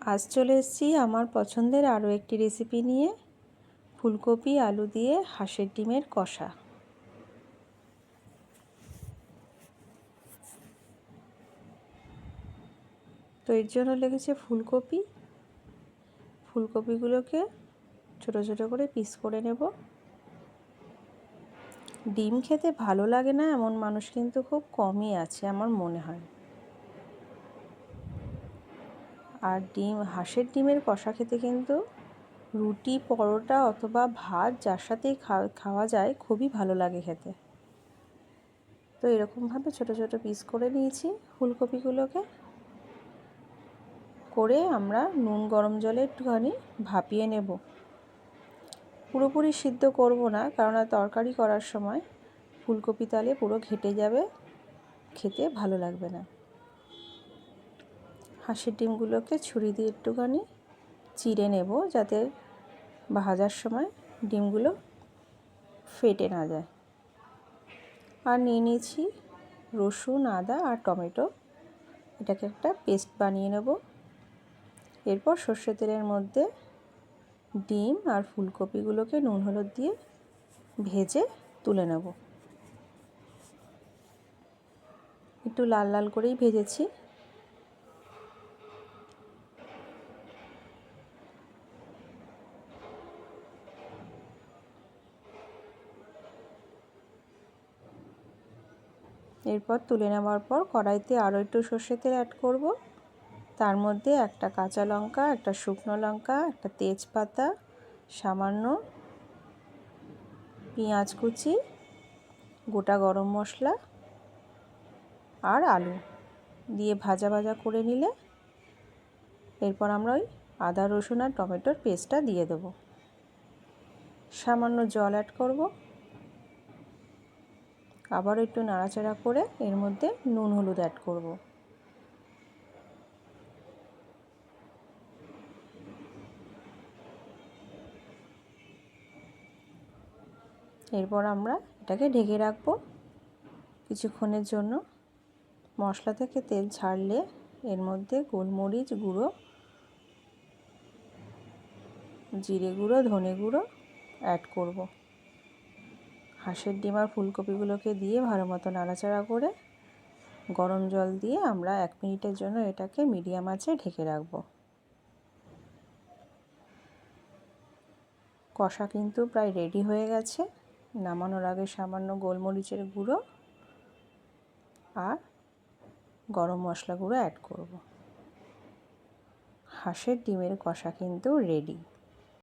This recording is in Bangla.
আজ চলে এসেছি আমার পছন্দের আরও একটি রেসিপি নিয়ে, ফুলকপি আলু দিয়ে হাঁসের ডিমের কষা। তো এর জন্য লেগেছে ফুলকপিগুলোকে ছোট ছোট করে পিস করে নেব। ডিম খেতে ভালো লাগে না এমন মানুষ কিন্তু খুব কমই আছে আমার মনে হয়। আর হাঁসের ডিমের কষা খেতে কিন্তু রুটি, পরোটা অথবা ভাত যার সাথেই খাওয়া যায়, খুবই ভালো লাগে খেতে। তো এরকমভাবে ছোট ছোট পিস করে নিয়েছি ফুলকপিগুলোকে। করে আমরা নুন গরম জলে একটুখানি ভাপিয়ে নেব। পুরোপুরি সিদ্ধ করব না, কারণ তরকারি করার সময় ফুলকপি তালে পুরো ঘেটে যাবে, খেতে ভালো লাগবে না। হাঁসের ডিমগুলোকে ছুরি দিয়ে একটুখানি চিড়ে নেব, যাতে ভাজার সময় ডিমগুলো ফেটে না যায়। আর নিয়ে নিয়েছি রসুন, আদা আর টমেটো, এটাকে একটা পেস্ট বানিয়ে নেব। এরপর সর্ষের তেলের মধ্যে ডিম আর ফুলকপিগুলোকে নুন হলুদ দিয়ে ভেজে তুলে নেব। একটু লাল লাল করেই ভেজেছি। এরপর তুলে নেওয়ার পর কড়াইতে আরও একটু সর্ষের তেল অ্যাড করব। তার মধ্যে একটা কাঁচা লঙ্কা, একটা শুকনো লঙ্কা, একটা তেজপাতা, সামান্য পেঁয়াজ কুচি, গোটা গরম মশলা আর আলু দিয়ে ভাজা ভাজা করে নিলে এরপর আমরা ওই আদা, রসুন আর টমেটোর পেস্টটা দিয়ে দেব। সামান্য জল অ্যাড করব। আবার একটু নাড়াচাড়া করে এর মধ্যে নুন হলুদ অ্যাড করব। এরপর আমরা এটাকে ঢেকে রাখব কিছুক্ষণের জন্য। মশলা থেকে তেল ছাড়লে এর মধ্যে গোলমরিচ গুঁড়ো, জিরে গুঁড়ো, ধনে গুঁড়ো অ্যাড করব। হাঁসের ডিম আর ফুলকপিগুলোকে দিয়ে ভালো মতো নাড়াচাড়া করে গরম জল দিয়ে আমরা 1 মিনিটের জন্য এটাকে মিডিয়াম আঁচে ঢেকে রাখব। কষা কিন্তু প্রায় রেডি হয়ে গেছে। নামানোর আগে সামান্য গোলমরিচের গুঁড়ো আর গরম মশলা গুঁড়ো অ্যাড করব। হাঁসের ডিমের কষা কিন্তু রেডি।